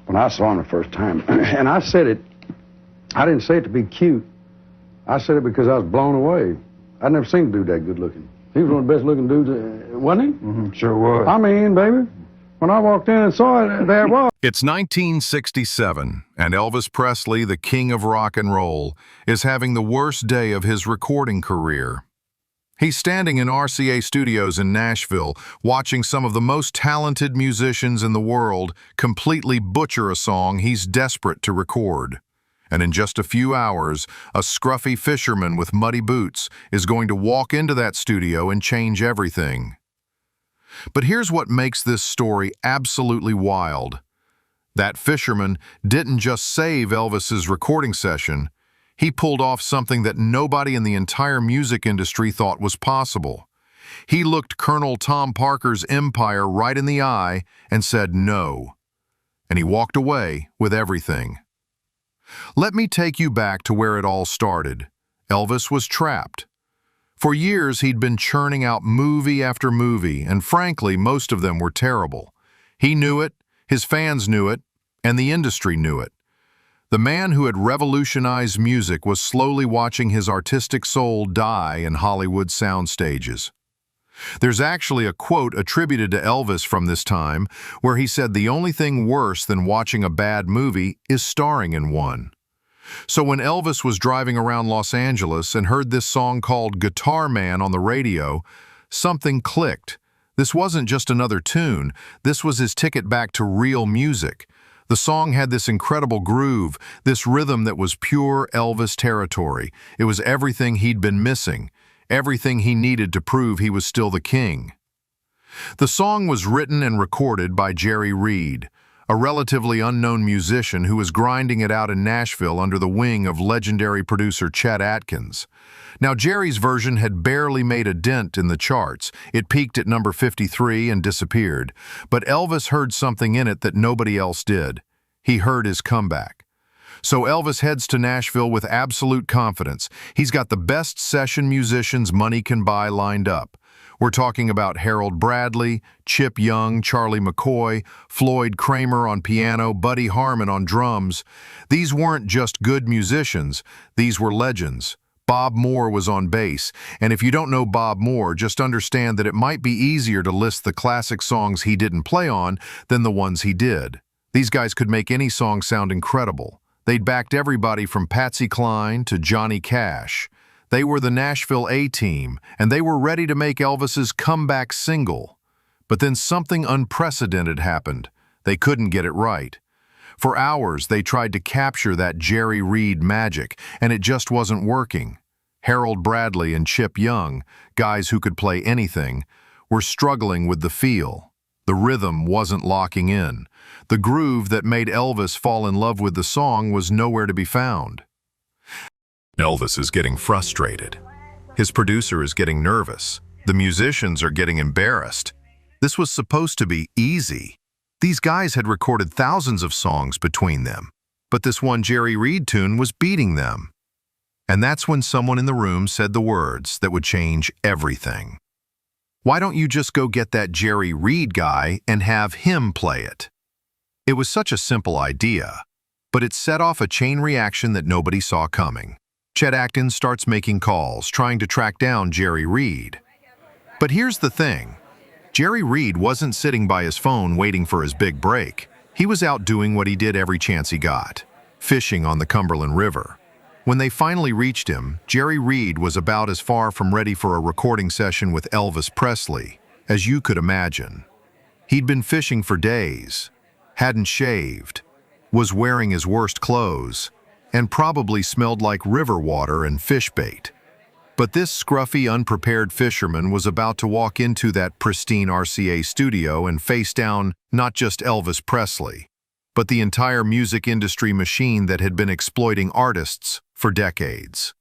when I saw him the first time. And I said it, I didn't say it to be cute. I said it because I was blown away. I'd never seen a dude that good looking. He was one of the best looking dudes, wasn't he? Mm-hmm. Sure was. I mean, baby, when I walked in and saw it, there it was. It's 1967, and Elvis Presley, the king of rock and roll, is having the worst day of his recording career. He's standing in RCA Studios in Nashville, watching some of the most talented musicians in the world completely butcher a song he's desperate to record. And in just a few hours, a scruffy fisherman with muddy boots is going to walk into that studio and change everything. But here's what makes this story absolutely wild. That fisherman didn't just save Elvis's recording session, he pulled off something that nobody in the entire music industry thought was possible. He looked Colonel Tom Parker's empire right in the eye and said no. And he walked away with everything. Let me take you back to where it all started. Elvis was trapped. For years, he'd been churning out movie after movie, and frankly, most of them were terrible. He knew it, his fans knew it, and the industry knew it. The man who had revolutionized music was slowly watching his artistic soul die in Hollywood sound stages. There's actually a quote attributed to Elvis from this time where he said the only thing worse than watching a bad movie is starring in one. So when Elvis was driving around Los Angeles and heard this song called Guitar Man on the radio, something clicked. This wasn't just another tune, this was his ticket back to real music. The song had this incredible groove, this rhythm that was pure Elvis territory. It was everything he'd been missing, everything he needed to prove he was still the king. The song was written and recorded by Jerry Reed, a relatively unknown musician who was grinding it out in Nashville under the wing of legendary producer Chet Atkins. Now, Jerry's version had barely made a dent in the charts. It peaked at number 53 and disappeared. But Elvis heard something in it that nobody else did. He heard his comeback. So Elvis heads to Nashville with absolute confidence. He's got the best session musicians money can buy lined up. We're talking about Harold Bradley, Chip Young, Charlie McCoy, Floyd Kramer on piano, Buddy Harman on drums. These weren't just good musicians, these were legends. Bob Moore was on bass, and if you don't know Bob Moore, just understand that it might be easier to list the classic songs he didn't play on than the ones he did. These guys could make any song sound incredible. They'd backed everybody from Patsy Cline to Johnny Cash. They were the Nashville A-Team, and they were ready to make Elvis's comeback single. But then something unprecedented happened. They couldn't get it right. For hours, they tried to capture that Jerry Reed magic, and it just wasn't working. Harold Bradley and Chip Young, guys who could play anything, were struggling with the feel. The rhythm wasn't locking in. The groove that made Elvis fall in love with the song was nowhere to be found. Elvis is getting frustrated. His producer is getting nervous. The musicians are getting embarrassed. This was supposed to be easy. These guys had recorded thousands of songs between them, but this one Jerry Reed tune was beating them. And that's when someone in the room said the words that would change everything. Why don't you just go get that Jerry Reed guy and have him play it? It was such a simple idea, but it set off a chain reaction that nobody saw coming. Chet Atkins starts making calls, trying to track down Jerry Reed. But here's the thing. Jerry Reed wasn't sitting by his phone waiting for his big break. He was out doing what he did every chance he got, fishing on the Cumberland River. When they finally reached him, Jerry Reed was about as far from ready for a recording session with Elvis Presley as you could imagine. He'd been fishing for days, hadn't shaved, was wearing his worst clothes, and probably smelled like river water and fish bait. But this scruffy, unprepared fisherman was about to walk into that pristine RCA studio and face down not just Elvis Presley, but the entire music industry machine that had been exploiting artists for decades.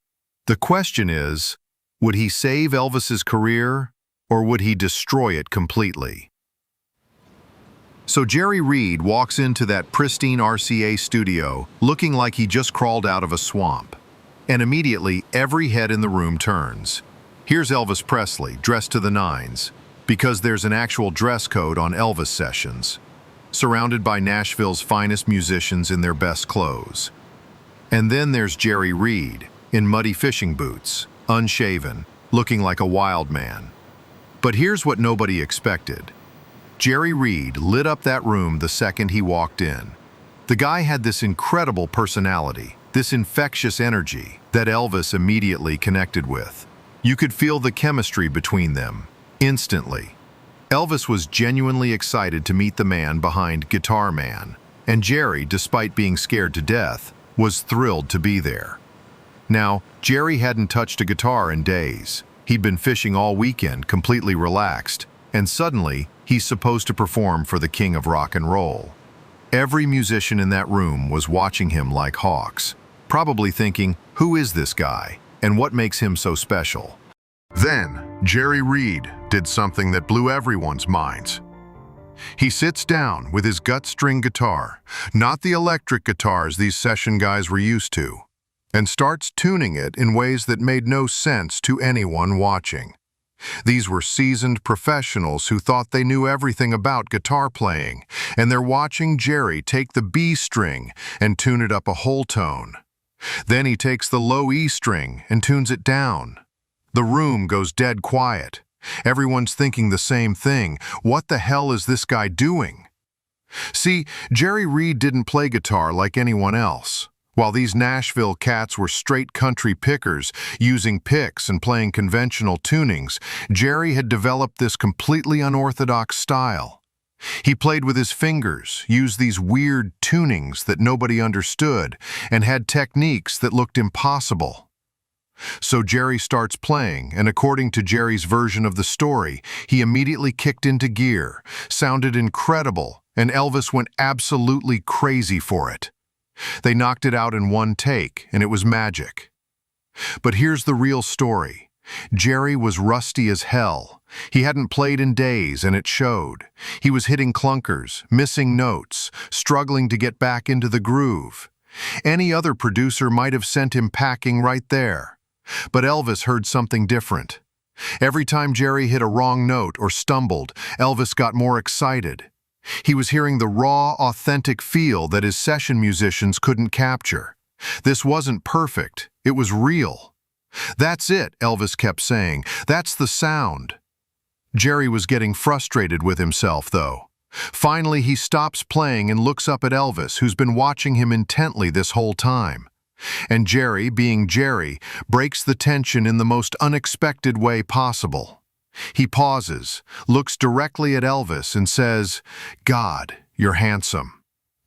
The question is, would he save Elvis's career, or would he destroy it completely? So Jerry Reed walks into that pristine RCA studio looking like he just crawled out of a swamp. And immediately, every head in the room turns. Here's Elvis Presley, dressed to the nines, because there's an actual dress code on Elvis sessions. surrounded by Nashville's finest musicians in their best clothes. And then there's Jerry Reed, in muddy fishing boots, unshaven, looking like a wild man. But here's what nobody expected. Jerry Reed lit up that room the second he walked in. The guy had this incredible personality, this infectious energy that Elvis immediately connected with. You could feel the chemistry between them, instantly. Elvis was genuinely excited to meet the man behind Guitar Man, and Jerry, despite being scared to death, was thrilled to be there. Now, Jerry hadn't touched a guitar in days. He'd been fishing all weekend, completely relaxed, and suddenly, he's supposed to perform for the king of rock and roll. Every musician in that room was watching him like hawks, probably thinking, who is this guy, and what makes him so special? Then, Jerry Reed did something that blew everyone's minds. He sits down with his gut string guitar, not the electric guitars these session guys were used to, and starts tuning it in ways that made no sense to anyone watching. These were seasoned professionals who thought they knew everything about guitar playing, and they're watching Jerry take the B string and tune it up a whole tone. Then he takes the low E string and tunes it down. The room goes dead quiet. Everyone's thinking the same thing. What the hell is this guy doing? See, Jerry Reed didn't play guitar like anyone else. While these Nashville cats were straight country pickers, using picks and playing conventional tunings, Jerry had developed this completely unorthodox style. He played with his fingers, used these weird tunings that nobody understood, and had techniques that looked impossible. So Jerry starts playing, and according to Jerry's version of the story, he immediately kicked into gear, sounded incredible, and Elvis went absolutely crazy for it. They knocked it out in one take, and it was magic. But here's the real story. Jerry was rusty as hell. He hadn't played in days, and it showed. He was hitting clunkers, missing notes, struggling to get back into the groove. Any other producer might have sent him packing right there. But Elvis heard something different. Every time Jerry hit a wrong note or stumbled, Elvis got more excited. He was hearing the raw, authentic feel that his session musicians couldn't capture. This wasn't perfect, it was real. That's it, Elvis kept saying. That's the sound. Jerry was getting frustrated with himself, though. Finally, he stops playing and looks up at Elvis, who's been watching him intently this whole time. And Jerry, being Jerry, breaks the tension in the most unexpected way possible. He pauses, looks directly at Elvis, and says, "God, you're handsome."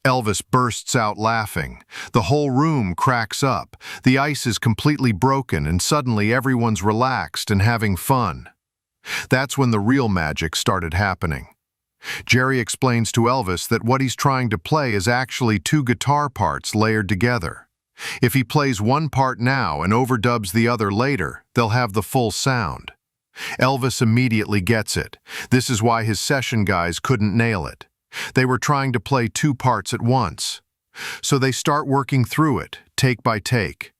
Elvis bursts out laughing. The whole room cracks up. The ice is completely broken, and suddenly everyone's relaxed and having fun. That's when the real magic started happening. Jerry explains to Elvis that what he's trying to play is actually two guitar parts layered together. If he plays one part now and overdubs the other later, they'll have the full sound. Elvis immediately gets it. This is why his session guys couldn't nail it. They were trying to play two parts at once. So they start working through it, take by take.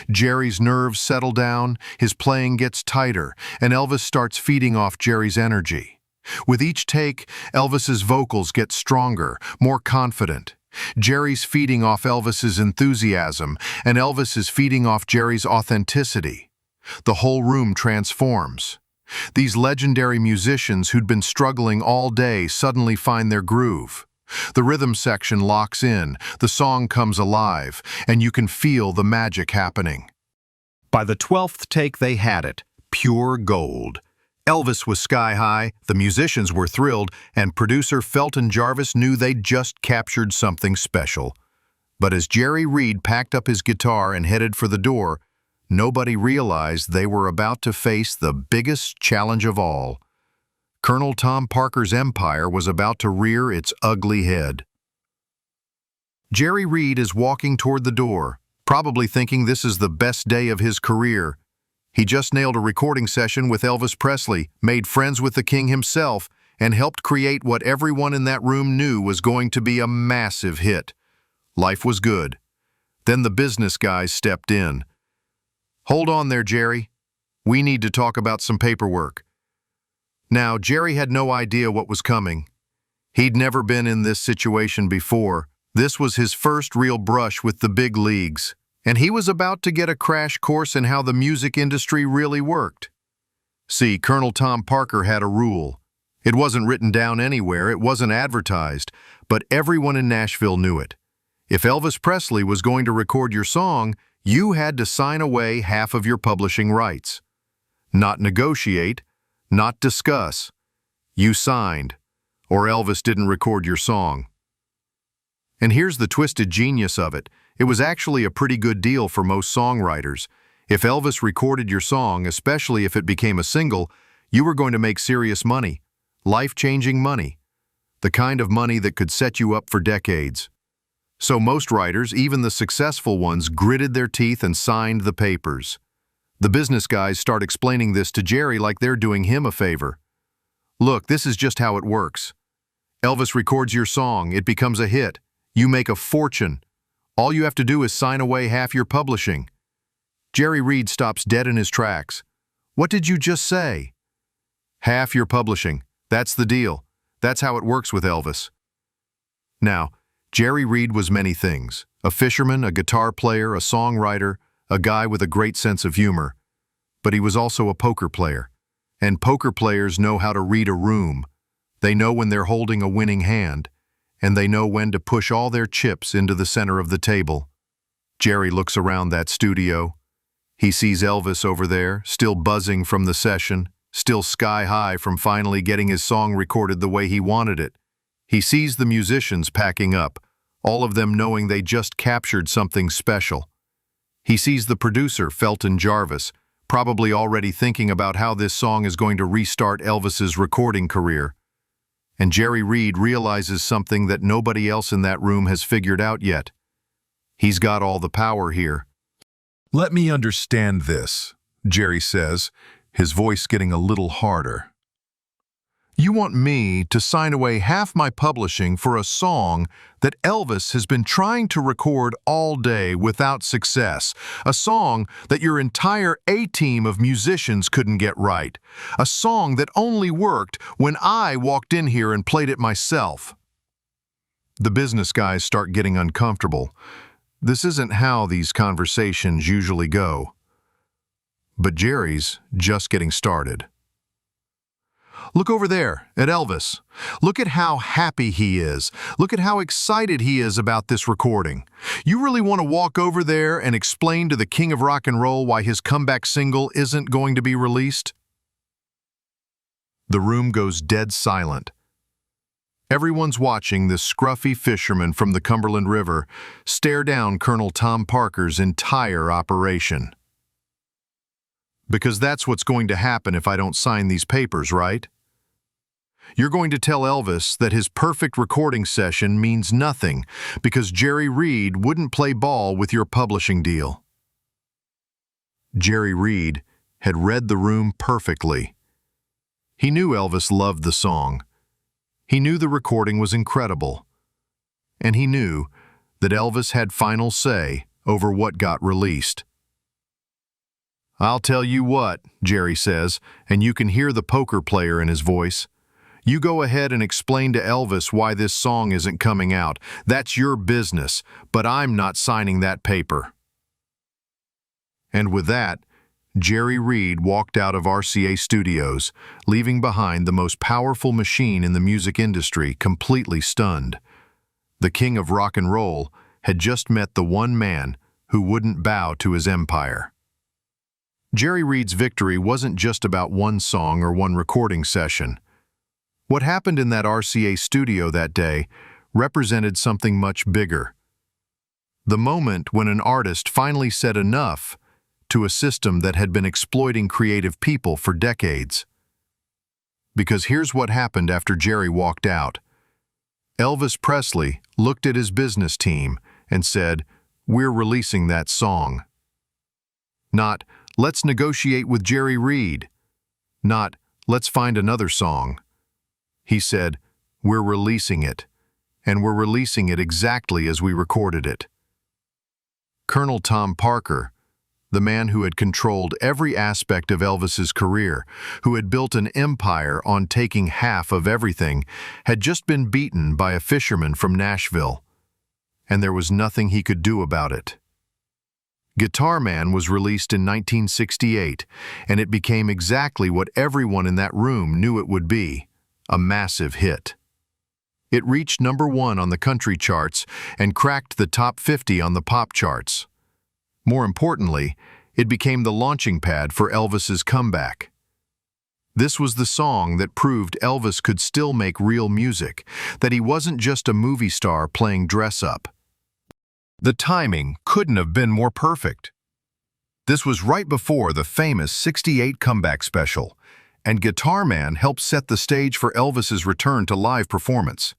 Jerry's nerves settle down, his playing gets tighter, and Elvis starts feeding off Jerry's energy. With each take, Elvis's vocals get stronger, more confident. Jerry's feeding off Elvis's enthusiasm, and Elvis is feeding off Jerry's authenticity. The whole room transforms. These legendary musicians who'd been struggling all day suddenly find their groove. The rhythm section locks in, the song comes alive, and you can feel the magic happening. By the 12th take, they had it. Pure gold. Elvis was sky high, the musicians were thrilled, and producer Felton Jarvis knew they'd just captured something special. But as Jerry Reed packed up his guitar and headed for the door, nobody realized they were about to face the biggest challenge of all. Colonel Tom Parker's empire was about to rear its ugly head. Jerry Reed is walking toward the door, probably thinking this is the best day of his career. He just nailed a recording session with Elvis Presley, made friends with the king himself, and helped create what everyone in that room knew was going to be a massive hit. Life was good. Then the business guys stepped in. "Hold on there, Jerry. We need to talk about some paperwork." Now, Jerry had no idea what was coming. He'd never been in this situation before. This was his first real brush with the big leagues, and he was about to get a crash course in how the music industry really worked. See, Colonel Tom Parker had a rule. It wasn't written down anywhere, it wasn't advertised, but everyone in Nashville knew it. If Elvis Presley was going to record your song, you had to sign away half of your publishing rights. Not negotiate, not discuss. You signed, or Elvis didn't record your song. And here's the twisted genius of it. It was actually a pretty good deal for most songwriters. If Elvis recorded your song, especially if it became a single, you were going to make serious money, life-changing money, the kind of money that could set you up for decades. So most writers, even the successful ones, gritted their teeth and signed the papers. The business guys start explaining this to Jerry like they're doing him a favor. Look, this is just how it works. Elvis records your song, it becomes a hit. You make a fortune. All you have to do is sign away half your publishing. Jerry Reed stops dead in his tracks. What did you just say? Half your publishing. That's the deal. That's how it works with Elvis. Now, Jerry Reed was many things. A fisherman, a guitar player, a songwriter, a guy with a great sense of humor. But he was also a poker player. And poker players know how to read a room. They know when they're holding a winning hand, and they know when to push all their chips into the center of the table. Jerry looks around that studio. He sees Elvis over there, still buzzing from the session, still sky high from finally getting his song recorded the way he wanted it. He sees the musicians packing up, all of them knowing they just captured something special. He sees the producer, Felton Jarvis, probably already thinking about how this song is going to restart Elvis's recording career. And Jerry Reed realizes something that nobody else in that room has figured out yet. He's got all the power here. Let me understand this, Jerry says, his voice getting a little harder. You want me to sign away half my publishing for a song that Elvis has been trying to record all day without success, a song that your entire A-team of musicians couldn't get right, a song that only worked when I walked in here and played it myself. The business guys start getting uncomfortable. This isn't how these conversations usually go. But Jerry's just getting started. Look over there at Elvis. Look at how happy he is. Look at how excited he is about this recording. You really want to walk over there and explain to the king of rock and roll why his comeback single isn't going to be released? The room goes dead silent. Everyone's watching this scruffy fisherman from the Cumberland River stare down Colonel Tom Parker's entire operation. Because that's what's going to happen if I don't sign these papers, right? You're going to tell Elvis that his perfect recording session means nothing because Jerry Reed wouldn't play ball with your publishing deal. Jerry Reed had read the room perfectly. He knew Elvis loved the song. He knew the recording was incredible. And he knew that Elvis had final say over what got released. I'll tell you what, Jerry says, and you can hear the poker player in his voice. You go ahead and explain to Elvis why this song isn't coming out. That's your business, but I'm not signing that paper. And with that, Jerry Reed walked out of RCA Studios, leaving behind the most powerful machine in the music industry, completely stunned. The king of rock and roll had just met the one man who wouldn't bow to his empire. Jerry Reed's victory wasn't just about one song or one recording session. What happened in that RCA studio that day represented something much bigger. The moment when an artist finally said enough to a system that had been exploiting creative people for decades. Because here's what happened after Jerry walked out. Elvis Presley looked at his business team and said, "We're releasing that song." Not, "Let's negotiate with Jerry Reed." Not, "Let's find another song." He said, "We're releasing it, and we're releasing it exactly as we recorded it." Colonel Tom Parker, the man who had controlled every aspect of Elvis's career, who had built an empire on taking half of everything, had just been beaten by a fisherman from Nashville, and there was nothing he could do about it. Guitar Man was released in 1968, and it became exactly what everyone in that room knew it would be, a massive hit. It reached #1 on the country charts and cracked the top 50 on the pop charts. More importantly, it became the launching pad for Elvis's comeback. This was the song that proved Elvis could still make real music, that he wasn't just a movie star playing dress-up. The timing couldn't have been more perfect. This was right before the famous '68 comeback special, and Guitar Man helped set the stage for Elvis's return to live performance.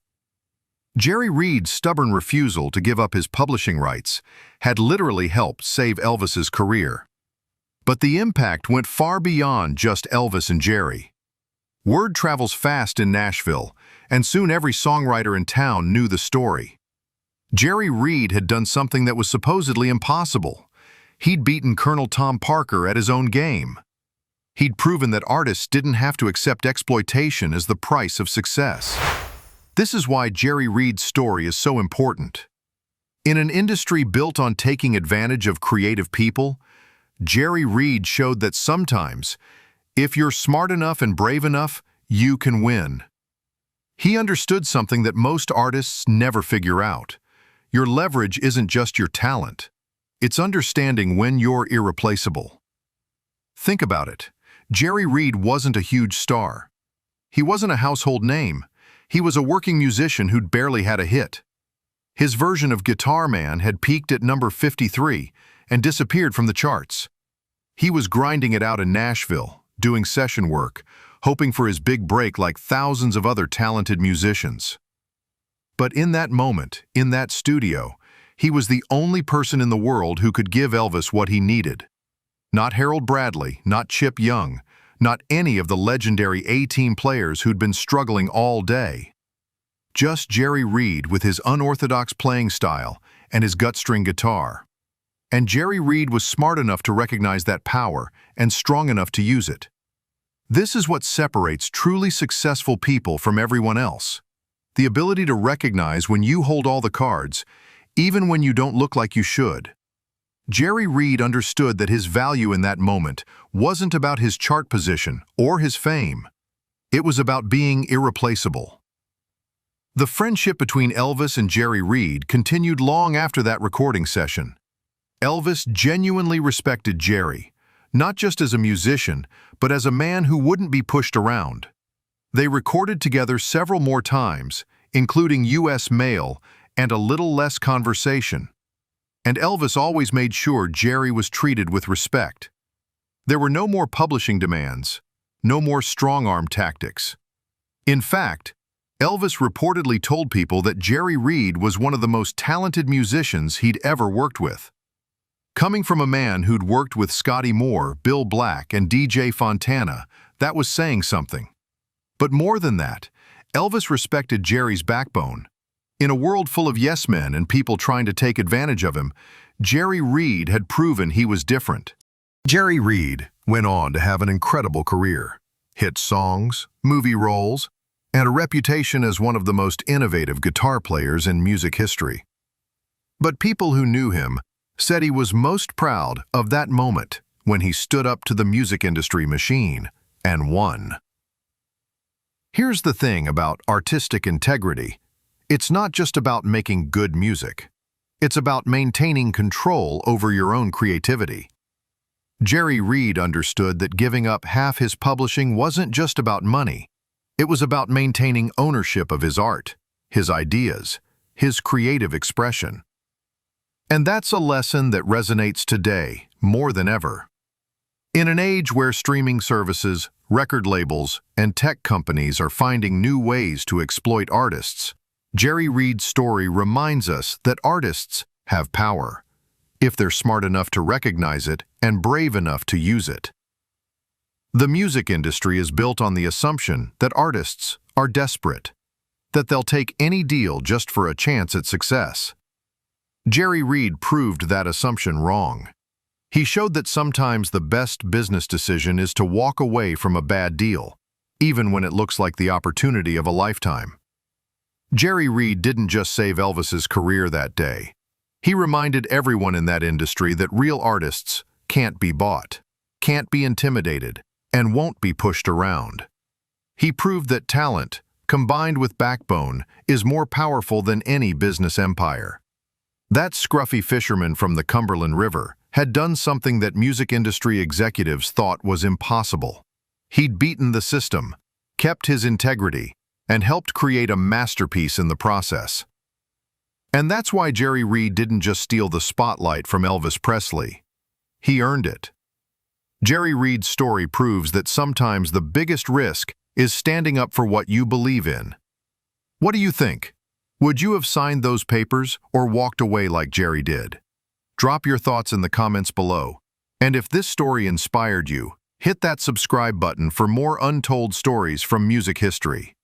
Jerry Reed's stubborn refusal to give up his publishing rights had literally helped save Elvis's career. But the impact went far beyond just Elvis and Jerry. Word travels fast in Nashville, and soon every songwriter in town knew the story. Jerry Reed had done something that was supposedly impossible. He'd beaten Colonel Tom Parker at his own game. He'd proven that artists didn't have to accept exploitation as the price of success. This is why Jerry Reed's story is so important. In an industry built on taking advantage of creative people, Jerry Reed showed that sometimes, if you're smart enough and brave enough, you can win. He understood something that most artists never figure out. Your leverage isn't just your talent. It's understanding when you're irreplaceable. Think about it. Jerry Reed wasn't a huge star. He wasn't a household name. He was a working musician who'd barely had a hit. His version of Guitar Man had peaked at number 53 and disappeared from the charts. He was grinding it out in Nashville, doing session work, hoping for his big break like thousands of other talented musicians. But in that moment, in that studio, he was the only person in the world who could give Elvis what he needed. Not Harold Bradley, not Chip Young, not any of the legendary A-Team players who'd been struggling all day. Just Jerry Reed with his unorthodox playing style and his gut-string guitar. And Jerry Reed was smart enough to recognize that power and strong enough to use it. This is what separates truly successful people from everyone else. The ability to recognize when you hold all the cards, even when you don't look like you should. Jerry Reed understood that his value in that moment wasn't about his chart position or his fame. It was about being irreplaceable. The friendship between Elvis and Jerry Reed continued long after that recording session. Elvis genuinely respected Jerry, not just as a musician, but as a man who wouldn't be pushed around. They recorded together several more times, including U.S. Mail and A Little Less Conversation. And Elvis always made sure Jerry was treated with respect. There were no more publishing demands, no more strong-arm tactics. In fact, Elvis reportedly told people that Jerry Reed was one of the most talented musicians he'd ever worked with. Coming from a man who'd worked with Scotty Moore, Bill Black, and DJ Fontana, that was saying something. But more than that, Elvis respected Jerry's backbone. In a world full of yes-men and people trying to take advantage of him, Jerry Reed had proven he was different. Jerry Reed went on to have an incredible career, hit songs, movie roles, and a reputation as one of the most innovative guitar players in music history. But people who knew him said he was most proud of that moment when he stood up to the music industry machine and won. Here's the thing about artistic integrity. It's not just about making good music. It's about maintaining control over your own creativity. Jerry Reed understood that giving up half his publishing wasn't just about money. It was about maintaining ownership of his art, his ideas, his creative expression. And that's a lesson that resonates today more than ever. In an age where streaming services, record labels, and tech companies are finding new ways to exploit artists, Jerry Reed's story reminds us that artists have power, if they're smart enough to recognize it and brave enough to use it. The music industry is built on the assumption that artists are desperate, that they'll take any deal just for a chance at success. Jerry Reed proved that assumption wrong. He showed that sometimes the best business decision is to walk away from a bad deal, even when it looks like the opportunity of a lifetime. Jerry Reed didn't just save Elvis's career that day. He reminded everyone in that industry that real artists can't be bought, can't be intimidated, and won't be pushed around. He proved that talent, combined with backbone, is more powerful than any business empire. That scruffy fisherman from the Cumberland River had done something that music industry executives thought was impossible. He'd beaten the system, kept his integrity, and helped create a masterpiece in the process. And that's why Jerry Reed didn't just steal the spotlight from Elvis Presley. He earned it. Jerry Reed's story proves that sometimes the biggest risk is standing up for what you believe in. What do you think? Would you have signed those papers or walked away like Jerry did? Drop your thoughts in the comments below. And if this story inspired you, hit that subscribe button for more untold stories from music history.